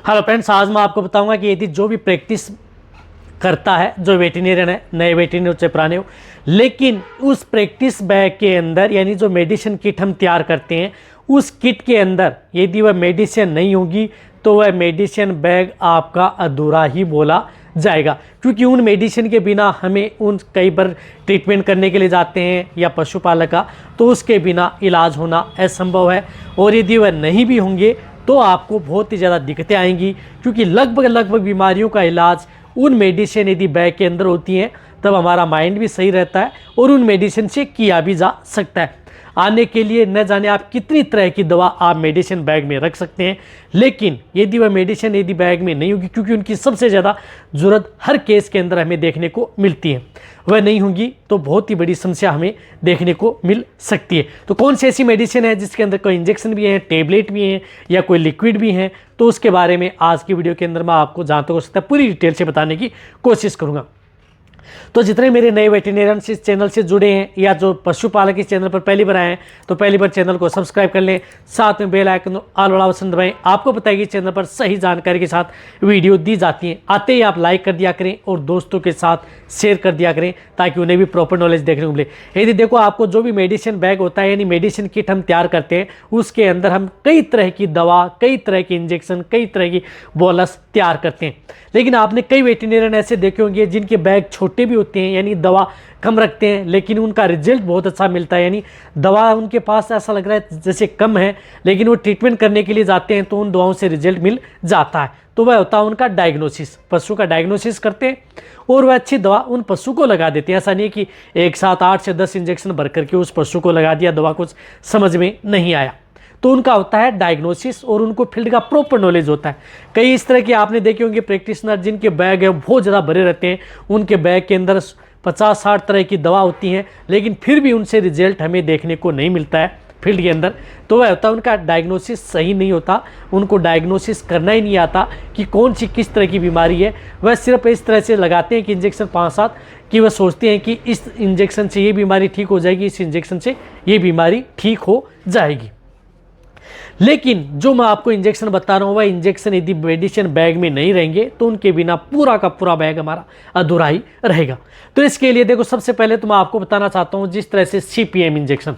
Hello friends, आज मैं आपको बताऊंगा कि यदि जो भी प्रैक्टिस करता है, जो वेटेरिनियन है, नए वेटेरिनियन हो चाहे पुराने हो, लेकिन उस प्रैक्टिस बैग के अंदर यानी जो मेडिसिन किट हम तैयार करते हैं उस किट के अंदर यदि वह मेडिसिन नहीं होगी तो वह मेडिसिन बैग आपका अधूरा ही बोला जाएगा। क्योंकि उन मेडिसिन के बिना हमें उन कई बार ट्रीटमेंट करने के लिए जाते हैं या पशुपालक का, तो उसके बिना इलाज होना असंभव है। और यदि वह नहीं भी होंगे तो आपको बहुत ही ज़्यादा दिक्कतें आएंगी, क्योंकि लगभग बीमारियों का इलाज उन मेडिसिन यदि बैग के अंदर होती हैं तब हमारा माइंड भी सही रहता है और उन मेडिसिन से किया भी जा सकता है। आने के लिए न जाने आप कितनी तरह की दवा आप मेडिसिन बैग में रख सकते हैं, लेकिन यदि वह मेडिसिन यदि बैग में नहीं होगी, क्योंकि उनकी सबसे ज़्यादा ज़रूरत हर केस के अंदर हमें देखने को मिलती है, वह नहीं होंगी तो बहुत ही बड़ी समस्या हमें देखने को मिल सकती है। तो कौन सी ऐसी मेडिसिन है जिसके अंदर कोई इंजेक्शन भी है, टेबलेट भी हैं या कोई लिक्विड भी हैं, तो उसके बारे में आज की वीडियो के अंदर मैं आपको जहाँ तक हो सकता है पूरी डिटेल से बताने की कोशिश करूँगा। तो जितने मेरे नए वेटेरिनियन इस चैनल से जुड़े हैं या जो पशुपालक इस चैनल पर पहली बार आए हैं तो पहली बार चैनल को सब्सक्राइब कर लें, साथ में बेल आइकन ऑल वाला बटन दबाएं। आपको पता है कि चैनल पर सही जानकारी के साथ वीडियो दी जाती हैं, आते ही आप लाइक कर दिया करें और दोस्तों के साथ शेयर कर दिया करें ताकि उन्हें भी प्रॉपर नॉलेज देखने को मिले। यदि देखो, आपको जो भी मेडिसिन बैग होता है यानी मेडिसिन किट हम तैयार करते हैं उसके अंदर हम कई तरह की दवा, कई तरह की इंजेक्शन, कई तरह की बोलस तैयार करते हैं। लेकिन आपने कई वेटेरिनियन ऐसे देखे होंगे जिनके बैग छोटे भी होते हैं यानी दवा कम रखते हैं, लेकिन उनका रिजल्ट बहुत अच्छा मिलता है। यानी दवा उनके पास ऐसा लग रहा है जैसे कम है, लेकिन वो ट्रीटमेंट करने के लिए जाते हैं तो उन दवाओं से रिजल्ट मिल जाता है। तो वह होता है उनका डायग्नोसिस, पशु का डायग्नोसिस करते हैं और वह अच्छी दवा उन पशु को लगा देते हैं। ऐसा नहीं कि एक साथ 8 से 10 इंजेक्शन भर करके उस पशु को लगा दिया, दवा कुछ समझ में नहीं आया। तो उनका होता है डायग्नोसिस और उनको फील्ड का प्रॉपर नॉलेज होता है। कई इस तरह के आपने देखे होंगे प्रैक्टिशनर जिनके बैग है बहुत ज़्यादा भरे रहते हैं, उनके बैग के अंदर 50-60 तरह की दवा होती हैं, लेकिन फिर भी उनसे रिजल्ट हमें देखने को नहीं मिलता है फील्ड के अंदर। तो वह होता है उनका डायग्नोसिस सही नहीं होता, उनको डायग्नोसिस करना ही नहीं आता कि कौन सी किस तरह की बीमारी है। वह सिर्फ इस तरह से लगाते हैं कि इंजेक्शन 5-7 कि वह सोचते हैं कि इस इंजेक्शन से ये बीमारी ठीक हो जाएगी, इस इंजेक्शन से ये बीमारी ठीक हो जाएगी। लेकिन जो मैं आपको इंजेक्शन बता रहा हूँ वह इंजेक्शन यदि मेडिसिन बैग में नहीं रहेंगे तो उनके बिना पूरा का पूरा बैग हमारा अधूरा ही रहेगा। तो इसके लिए देखो, सबसे पहले तो मैं आपको बताना चाहता हूँ जिस तरह से CPM इंजेक्शन,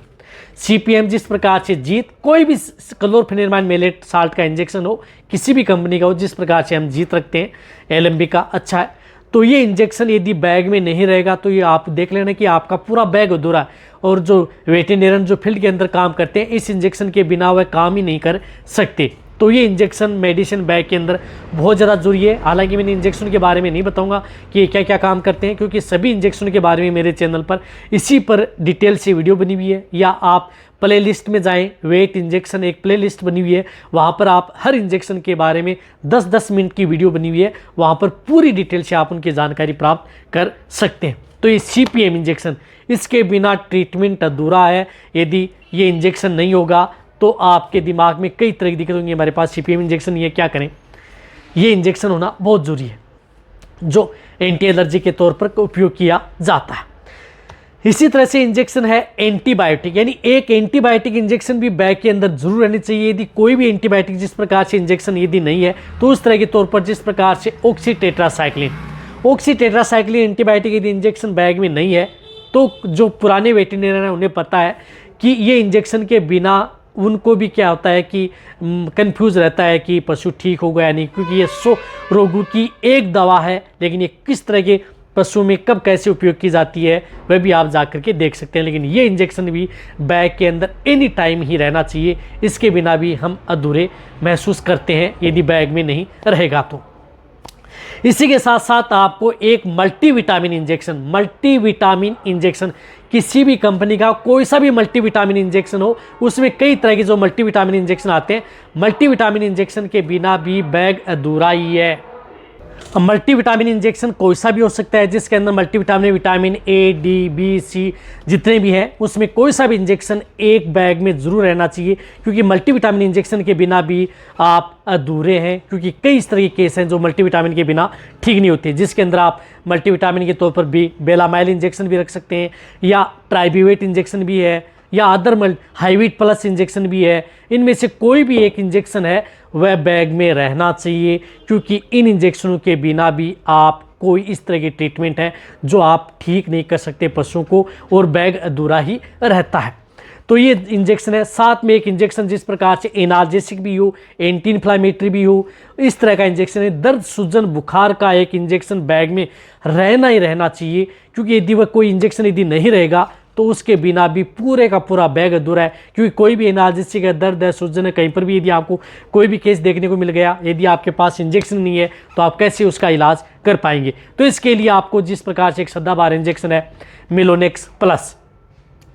CPM जिस प्रकार से जीत, कोई भी क्लोरफेनिरमाइन मेलेट साल्ट का इंजेक्शन हो, किसी भी कंपनी का हो, जिस प्रकार से हम जीत रखते हैं LMB का अच्छा है, तो ये इंजेक्शन यदि बैग में नहीं रहेगा तो ये आप देख लेना कि आपका पूरा बैग अधूरा है। और जो वेटेरिनियन जो फील्ड के अंदर काम करते हैं इस इंजेक्शन के बिना वह काम ही नहीं कर सकते। तो ये इंजेक्शन मेडिसिन बैग के अंदर बहुत ज़्यादा जरूरी है। हालांकि मैंने इंजेक्शन के बारे में नहीं बताऊंगा कि ये क्या क्या काम करते हैं, क्योंकि सभी इंजेक्शन के बारे में मेरे चैनल पर इसी पर डिटेल से वीडियो बनी हुई है, या आप प्ले लिस्ट में जाएं, वेट इंजेक्शन एक प्ले लिस्ट बनी हुई है, वहाँ पर आप हर इंजेक्शन के बारे में 10-10 मिनट की वीडियो बनी हुई है, वहाँ पर पूरी डिटेल से आप उनकी जानकारी प्राप्त कर सकते हैं। तो ये CPM इंजेक्शन, इसके बिना ट्रीटमेंट अधूरा है। यदि ये इंजेक्शन नहीं होगा तो आपके दिमाग में कई तरह की दिक्कत होंगी, हमारे पास CPM इंजेक्शन नहीं है, क्या करें। ये इंजेक्शन होना बहुत ज़रूरी है जो एंटी एलर्जी के तौर पर उपयोग किया जाता है। इसी तरह से इंजेक्शन है एंटीबायोटिक, यानी एक एंटीबायोटिक इंजेक्शन भी बैग के अंदर जरूर रहनी चाहिए। यदि कोई भी एंटीबायोटिक जिस प्रकार से इंजेक्शन यदि नहीं है तो उस तरह के तौर पर जिस प्रकार से ऑक्सीटेट्रासाइक्लिन एंटीबायोटिक यदि इंजेक्शन बैग में नहीं है तो जो पुराने वेटेरिनियन हैं उन्हें पता है कि ये इंजेक्शन के बिना उनको भी क्या होता है कि कंफ्यूज रहता है कि पशु ठीक होगा या नहीं, क्योंकि ये 100 रोगों की एक दवा है, लेकिन ये किस तरह के पशु में कब कैसे उपयोग की जाती है वह भी आप जा करके देख सकते हैं। लेकिन ये इंजेक्शन भी बैग के अंदर एनी टाइम ही रहना चाहिए, इसके बिना भी हम अधूरे महसूस करते हैं यदि बैग में नहीं रहेगा तो। इसी के साथ साथ आपको एक मल्टीविटामिन इंजेक्शन, किसी भी कंपनी का कोई सा भी मल्टीविटामिन इंजेक्शन हो, उसमें कई तरह के जो मल्टीविटामिन इंजेक्शन आते हैं, मल्टीविटामिन इंजेक्शन के बिना भी बैग अधूरा ही है। अब मल्टीविटामिन इंजेक्शन कोई सा भी हो सकता है जिसके अंदर multivitamin, vitamin A, D, B, C जितने भी हैं उसमें कोई सा भी इंजेक्शन एक बैग में ज़रूर रहना चाहिए, क्योंकि मल्टीविटामिन इंजेक्शन के बिना भी आप अधूरे हैं। क्योंकि कई इस तरह के केस हैं जो मल्टीविटामिन के बिना ठीक नहीं होते, जिसके अंदर आप मल्टीविटामिन के तौर पर भी बेलामाइल इंजेक्शन भी रख सकते हैं, या ट्राइब्यूवेट इंजेक्शन भी है, या अदर हाईवीट प्लस इंजेक्शन भी है, इनमें से कोई भी एक इंजेक्शन है वह बैग में रहना चाहिए, क्योंकि इन इंजेक्शनों के बिना भी आप कोई इस तरह की ट्रीटमेंट है जो आप ठीक नहीं कर सकते पशुओं को, और बैग अधूरा ही रहता है। तो ये इंजेक्शन है। साथ में एक इंजेक्शन जिस प्रकार से एनाल्जेसिक भी हो, एंटी इन्फ्लामेटरी भी हो, इस तरह का इंजेक्शन है। दर्द सूजन बुखार का एक इंजेक्शन बैग में रहना ही रहना चाहिए, क्योंकि यदि वह कोई इंजेक्शन यदि नहीं रहेगा तो उसके बिना भी पूरे का पूरा बैग अधूरा है। क्योंकि कोई भी एनाल्जेसिक है, दर्द है, सूजन है, कहीं पर भी यदि आपको कोई भी केस देखने को मिल गया, यदि आपके पास इंजेक्शन नहीं है तो आप कैसे उसका इलाज कर पाएंगे। तो इसके लिए आपको जिस प्रकार से एक सदाबहार इंजेक्शन है मिलोनेक्स प्लस,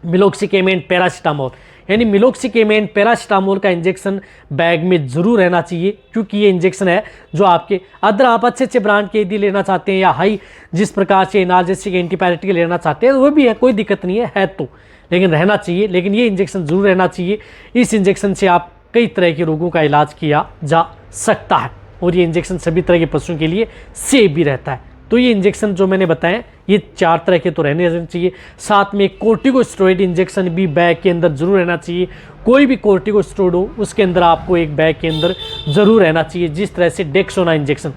मिलोक्सिकेमेन पैरासीटामोल, यानी मिलोक्सिकेमेन पैरासीटामोल का इंजेक्शन बैग में जरूर रहना चाहिए, क्योंकि ये इंजेक्शन है जो आपके अदर आप अच्छे अच्छे ब्रांड के यदि लेना चाहते हैं या हाई जिस प्रकार से एनाल्जेसिक एंटीपायरेटिक लेना चाहते हैं वो भी है, कोई दिक्कत नहीं है तो, लेकिन रहना चाहिए। लेकिन ये इंजेक्शन जरूर रहना चाहिए। इस इंजेक्शन से आप कई तरह के रोगों का इलाज किया जा सकता है, और ये इंजेक्शन सभी तरह के पशुओं के लिए सेफ भी रहता है। तो ये इंजेक्शन जो मैंने बताए ये 4 तरह के तो रहने चाहिए। साथ में कोर्टिकोस्टेरॉइड इंजेक्शन भी बैग के अंदर जरूर रहना चाहिए। कोई भी कोर्टिकोस्टेरॉइड हो उसके अंदर आपको एक बैग के अंदर जरूर रहना चाहिए। जिस तरह से डेक्सोना इंजेक्शन,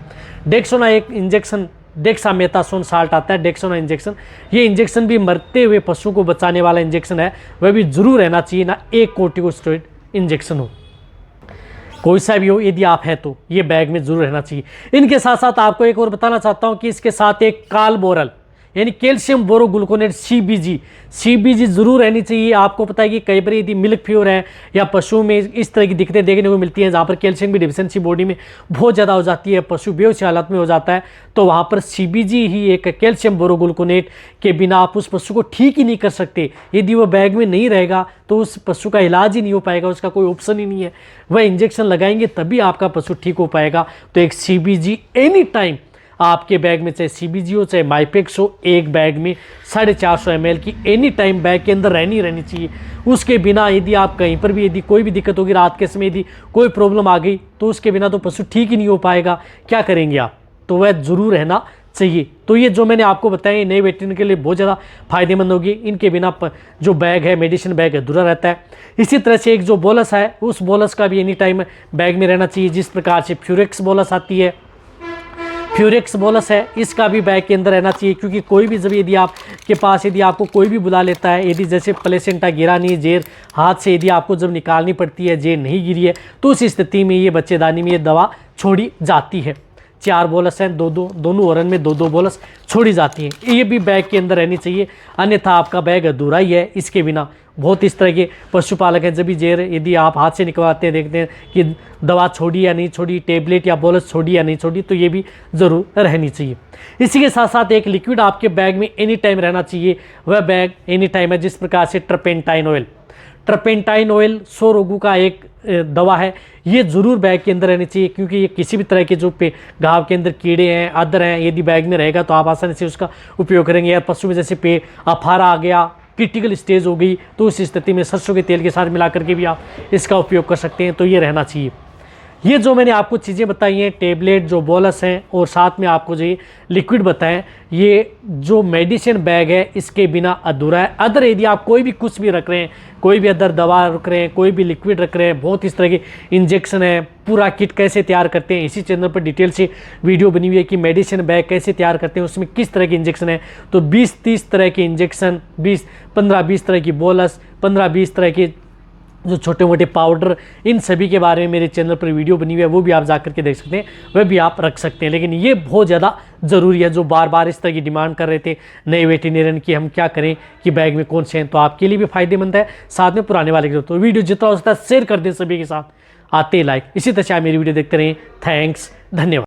डेक्सोना एक इंजेक्शन डेक्सामेथासोन साल्ट आता है, डेक्सोना इंजेक्शन, ये इंजेक्शन भी मरते हुए पशुओं को बचाने वाला इंजेक्शन है, वह भी जरूर रहना चाहिए ना एक कोर्टिकोस्टेरॉइड इंजेक्शन हो, कोई सा भी हो, यदि आप हैं तो ये बैग में जरूर रहना चाहिए। इनके साथ साथ आपको एक और बताना चाहता हूं कि इसके साथ एक कालबोरल यानी कैल्शियम बोरोग्लूकोनेट सीबीजी जरूर रहनी चाहिए। आपको पता है कि कई बार यदि मिल्क फ्यूर है या पशुओं में इस तरह की दिक्कतें देखने को मिलती हैं जहाँ पर कैल्शियम की डिफिशिएंसी बॉडी में बहुत ज़्यादा हो जाती है, पशु बेहोश हालत में हो जाता है, तो वहाँ पर सीबीजी ही एक कैल्शियम बोरोग्लूकोनेट के बिना आप उस पशु को ठीक ही नहीं कर सकते। यदि वो बैग में नहीं रहेगा तो उस पशु का इलाज ही नहीं हो पाएगा, उसका कोई ऑप्शन ही नहीं है। वह इंजेक्शन लगाएंगे तभी आपका पशु ठीक हो पाएगा। तो एक सीबीजी एनी टाइम आपके बैग में, चाहे सीबीजी हो चाहे माइपेक्स हो, एक बैग में 450 ml की एनी टाइम बैग के अंदर रहनी चाहिए। उसके बिना यदि आप कहीं पर भी यदि कोई भी दिक्कत होगी, रात के समय यदि कोई प्रॉब्लम आ गई तो उसके बिना तो पशु ठीक ही नहीं हो पाएगा। क्या करेंगे आप? तो वह जरूर रहना चाहिए। तो ये जो मैंने आपको बताया नए वेटरनरी के लिए बहुत ज़्यादा फायदेमंद होगी। इनके बिना जो बैग है, मेडिसिन बैग अधूरा रहता है। इसी तरह से एक जो बोलस है, उस बोलस का भी एनी टाइम बैग में रहना चाहिए। जिस प्रकार से फ्यूरेक्स बोलस आती है, फ्यूरेक्स बोलस है, इसका भी बैग के अंदर रहना चाहिए। क्योंकि कोई भी जब यदि आपके पास यदि आपको कोई भी बुला लेता है, यदि जैसे प्लेसेंटा गिरा नहीं, जेर हाथ से यदि आपको जब निकालनी पड़ती है, जेर नहीं गिरी है, तो उस स्थिति में ये बच्चेदानी में ये दवा छोड़ी जाती है। 4 बोलस हैं, दोनों ओरन में 2-2 बोलस छोड़ी जाती हैं। ये भी बैग के अंदर रहनी चाहिए, अन्यथा आपका बैग अधूरा ही है इसके बिना। बहुत इस तरह के पशुपालक हैं, जब भी जेर यदि आप हाथ से निकलवाते हैं, देखते हैं कि दवा छोड़ी या नहीं छोड़ी, टेबलेट या बोलस छोड़ी या नहीं छोड़ी, तो ये भी ज़रूर रहनी चाहिए। इसी के साथ साथ एक लिक्विड आपके बैग में एनी टाइम रहना चाहिए। वह बैग एनी टाइम है जिस प्रकार से ट्रपेंटाइन ऑयल, ट्रपेंटाइन ऑयल 100 रोगों का एक दवा है, ये ज़रूर बैग के अंदर रहनी चाहिए। क्योंकि ये किसी भी तरह के जो घाव के अंदर कीड़े हैं, अदर हैं, यदि बैग में रहेगा तो आप आसानी से उसका उपयोग करेंगे। या पशु में जैसे अफारा आ गया, क्रिटिकल स्टेज हो गई, तो उस स्थिति में सरसों के तेल के साथ मिला करके भी आप इसका उपयोग कर सकते हैं। तो ये रहना चाहिए। ये जो मैंने आपको चीज़ें बताई हैं, टेबलेट जो बोलस हैं और साथ में आपको जो ये लिक्विड बताएं, ये जो मेडिसिन बैग है इसके बिना अधूरा है। अदर यदि आप कोई भी कुछ भी रख रहे हैं, कोई भी अदर दवा रख रहे हैं, कोई भी लिक्विड रख रहे हैं, बहुत इस तरह की इंजेक्शन है, पूरा किट कैसे तैयार करते हैं, इसी चैनल पर डिटेल से वीडियो बनी हुई है कि मेडिसिन बैग कैसे तैयार करते हैं, उसमें किस तरह के इंजेक्शन है। तो 20-30 तरह के इंजेक्शन, 15-20 तरह की बोलस, 15-20 तरह के जो छोटे मोटे पाउडर, इन सभी के बारे में मेरे चैनल पर वीडियो बनी हुई है, वो भी आप जा करके देख सकते हैं, वह भी आप रख सकते हैं। लेकिन ये बहुत ज़्यादा ज़रूरी है। जो बार बार इस तरह की डिमांड कर रहे थे नए वेटरनरियन की, हम क्या करें कि बैग में कौन से हैं, तो आपके लिए भी फायदेमंद है, साथ में पुराने वाले के। तो वीडियो जितना हो सकता है शेयर कर दें सभी के साथ, आते लाइक। इसी तरह से आप मेरी वीडियो देखते रहें। थैंक्स, धन्यवाद।